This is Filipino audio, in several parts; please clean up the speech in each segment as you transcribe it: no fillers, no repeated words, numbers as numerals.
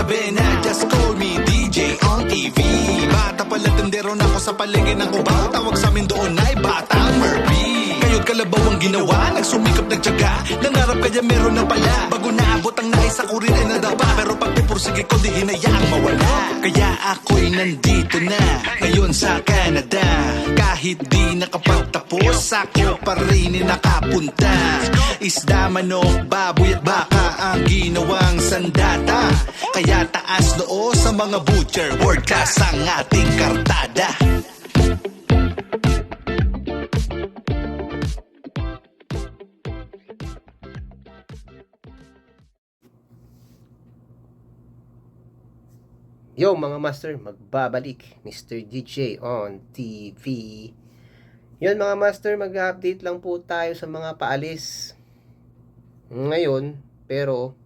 sabi na just call me DJ on TV. Bata pala tendero na ako sa paligid ng Cubao. Tawag sa amin doon ay Batang Murphy. Kayo't kalabaw ang ginawa, nagsumikap nagtyaga. Nangarap kaya meron na pala. Bago naabot ang nais ako rin ay nadapa. Pero pagpupursige ko di hinayaang mawala. Kaya ako'y nandito na ngayon sa Canada. Kahit di nakapagtapos, ako pa rin nakapunta. Isda, manok, baboy at baka ang ginawang sandata. Kaya taas noo sa mga butcher, world class ang ating kartada. Yo mga master, magbabalik Mr. DJ on TV. Yun mga master, mag-update lang po tayo sa mga paalis ngayon, pero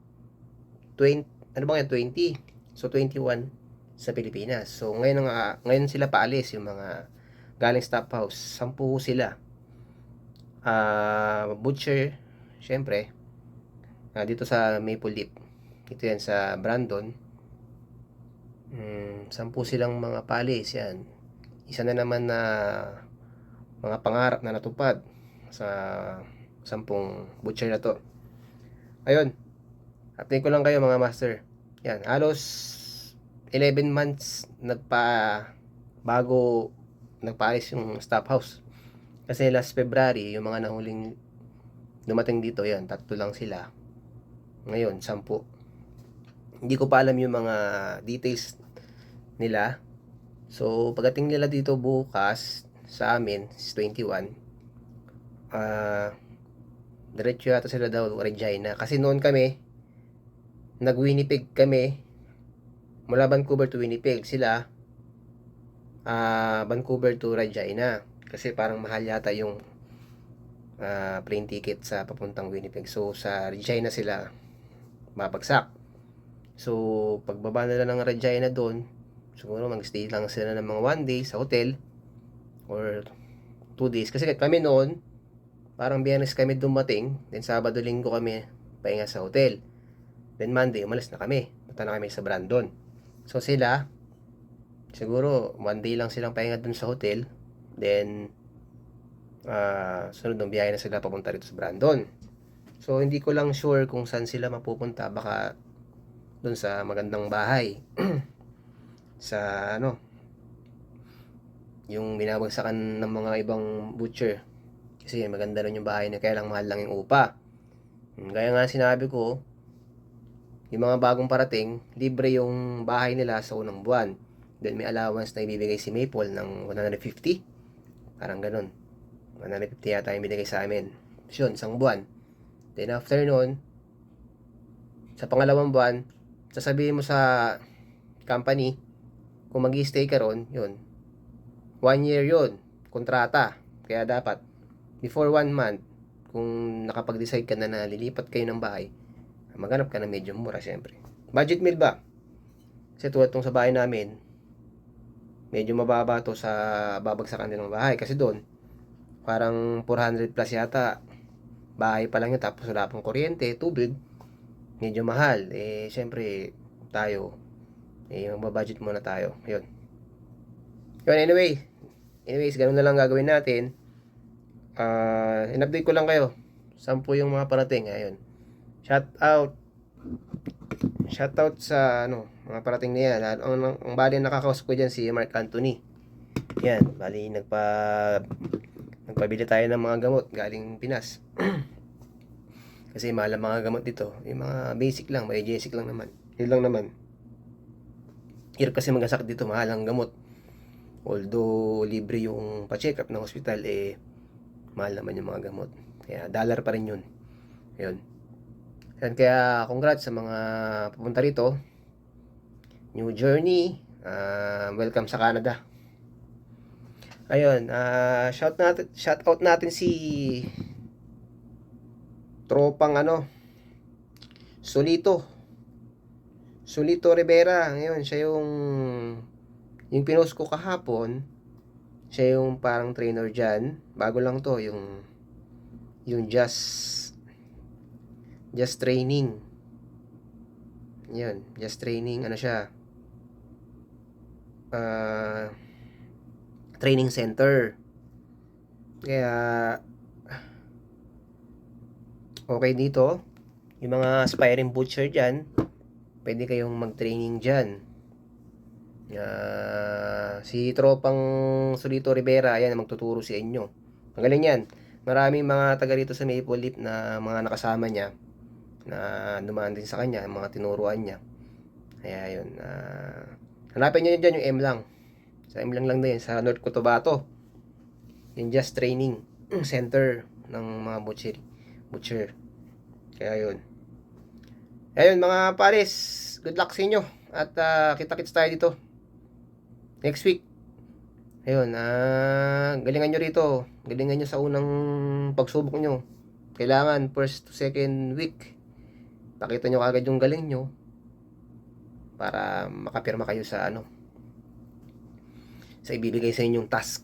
20, ano ba yan, 20? So 21 sa Pilipinas. So ngayon sila paalis, yung mga galing staff house. 10 sila. Butcher, syempre, dito sa Maple Leaf. Ito yan sa Brandon. 10 silang mga paalis yan. Isa na naman na mga pangarap na natupad sa 10 butcher na to. Ayun, update ko lang kayo mga master. Yan, halos 11 months bago nagpaalis yung staff house. Kasi last February, yung mga nahuling dumating dito, yan, 3 lang sila. Ngayon, 10. Hindi ko pa alam yung mga details nila. So, pagdating nila dito bukas sa amin, 21, diretso yata sila daw Regina. Kasi noon kami, nag-Winnipeg kami, mula Vancouver to Winnipeg. Sila, Vancouver to Regina. Kasi parang mahal yata yung plane ticket sa papuntang Winnipeg. So, sa Regina sila mabagsak. So, pagbaba nila ng Regina doon, siguro mag-stay lang sila ng mga 1 day sa hotel or 2 days. Kasi kami noon, parang Biyernes kami dumating, then Sabado, Linggo kami pahinga sa hotel. Then Monday, umalis na kami. Punta na kami sa Brandon. So sila, siguro 1 day lang silang pahinga doon sa hotel. Then, sunod ng biyahe na sila papunta rito sa Brandon. So, hindi ko lang sure kung saan sila mapupunta. Baka doon sa magandang bahay. Sa yung binabagsakan ng mga ibang butcher. Kasi maganda rin yung bahay na, kaya lang mahal lang yung upa. Kaya nga sinabi ko, yung mga bagong parating, libre yung bahay nila sa unang buwan. Then may allowance na ibibigay si Maple ng 150. Parang ganun. 150 yata yung binigay sa amin. So yun, 1 buwan. Then after nun, sa pangalawang buwan, sasabihin mo sa company, kung mag-i-stay ka ron, yun, 1 year yun, kontrata. Kaya dapat, before 1 month, kung nakapag-decide ka na na lilipat kayo ng bahay, maghanap ka na medyo mura, syempre. Budget meal ba? Kasi tulad tong sa bahay namin, medyo mababa to sa babagsakan din ng bahay. Kasi doon, parang 400 plus yata. Bahay pa lang yun, tapos wala pang kuryente, tubig. Medyo mahal. Syempre, tayo, magbabudget muna tayo. Yun. Anyways, ganun na lang gagawin natin. In-update ko lang kayo. 10 yung mga parating. Ayun. Shout out sa mga parating na yan. Ang bali nakakausap ko dyan si Mark Anthony. Yan, bali nagpabili tayo ng mga gamot galing Pinas. Kasi mahal ang mga gamot dito. Yung mga basic lang, may basic lang naman. Yun lang naman. Hirap kasi magasak dito, mahal ang gamot. Although libre yung pa-check up ng hospital, mahal naman yung mga gamot. Kaya dollar pa rin yun. Ayun. Kaya congrats sa mga pupunta rito. New journey. Welcome sa Canada. Ayun, shout out natin si tropang Solito Rivera. Ngayon, siya yung pinost ko kahapon. Siya yung parang trainer dyan. Bago lang to, yung just training. Yun, just training, ano siya, training center. Kaya, okay dito, yung mga aspiring butcher dyan, pwede kayong mag-training dyan. Si Tropang Solito Rivera, ayan, magtuturo sa inyo. Ang galing yan. Maraming mga taga rito sa Maple Leaf na mga nakasama niya, na dumaan din sa kanya, mga tinuruan niya. Kaya yun, hanapin nyo dyan yung M lang. Sa M lang din, sa North Cotabato. Yung just training center ng mga butcher. Kaya yun. Ayun mga pares, good luck sa inyo. At kita-kits tayo dito next week. Ayun, galingan nyo rito. Galingan nyo sa unang pagsubok nyo. Kailangan first to second week, pakita nyo kagad yung galing nyo para makapirma kayo sa sa ibibigay sa inyong task.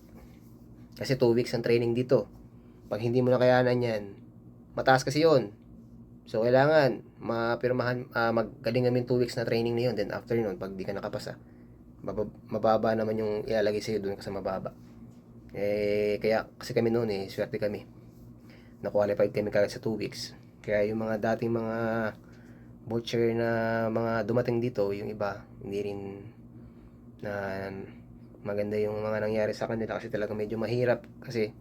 Kasi 2 weeks ang training dito. Pag hindi mo na kayanan yan, mataas kasi yun. So, kailangan mapirmahan, magaling namin 2 weeks na training na yun. Then, after nun, pag di ka nakapasa, mababa naman yung ilalagay sa'yo doon kasi mababa. Kaya, kasi kami noon swerte kami. Na-qualified kami kagad sa 2 weeks. Kaya yung mga dating mga butcher na mga dumating dito, yung iba, hindi rin na maganda yung mga nangyari sa kanila kasi talaga medyo mahirap. Kasi,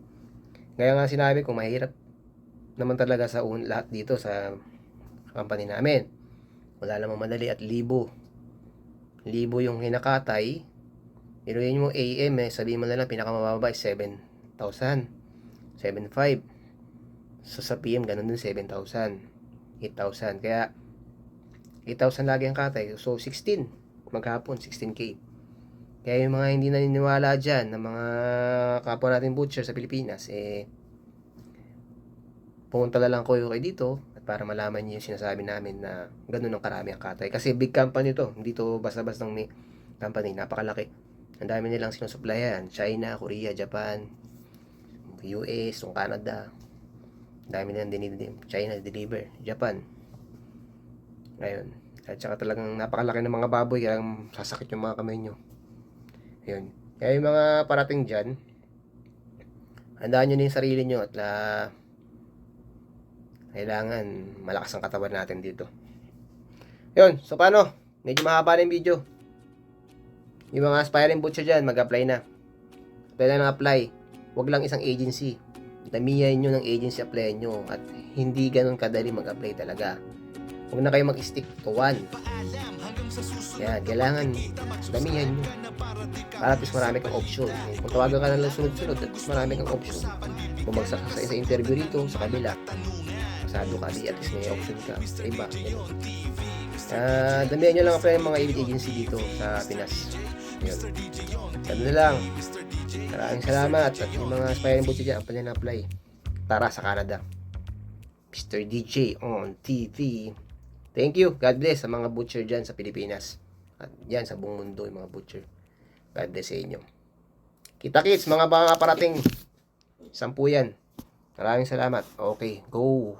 kaya nga sinabi ko, mahirap naman talaga sa lahat dito sa company namin. Wala namang madali at libo yung hinakatay. Pero yun mo AM sabihin mo na lang pinakamababa is 7,000, 7,500. So sa PM ganun din 7,000, 8,000. Kaya 8,000 lagi ang katay. So 16 maghapon, 16K. Kaya yung mga hindi naniniwala dyan na mga kapwa natin butcher sa Pilipinas, pumunta na lang kayo dito at para malaman niyo yung sinasabi namin na ganun ang karami ang katay. Kasi big company to, hindi to basta-basta may company, napakalaki. Ang dami nilang sinusuplayan, China, Korea, Japan, US, Canada. Ang dami nilang China deliver, Japan. Ayun. At saka talagang napakalaki ng mga baboy, kaya sasakit yung mga kamay nyo. Ayun. Kaya yung mga parating dyan, handaan nyo na yung sarili nyo at kailangan malakas ang katawan natin dito. Yun, so paano? Medyo mahaba na yung video. Yung mga aspiring butcher dyan, mag-apply na. Apply na ng apply. Huwag lang isang agency. Damihan nyo ng agency apply nyo. At hindi ganun kadali mag-apply talaga. Huwag na kayo mag-stick to one. Yan, kailangan damihan nyo. Para at least marami kang option. Kung tawagan ka na lang sunod-sunod, at least marami kang option. Bumagsak ka sa isang interview dito, sa kabila. Pasado ka, di at least may option ka. Sa iba, gano'n. Damihan nyo lang apply ng mga agency dito sa Pinas. Yun. Sabi na lang. Maraming salamat. At yung mga aspiring butcher dyan, apply na apply. Tara sa Canada. Mr. DJ on TV. Thank you. God bless sa mga butcher dyan sa Pilipinas. At dyan sa buong mundo yung mga butcher. God bless sa inyo. Kita-kits mga parating. 10 yan. Maraming salamat. Okay, go.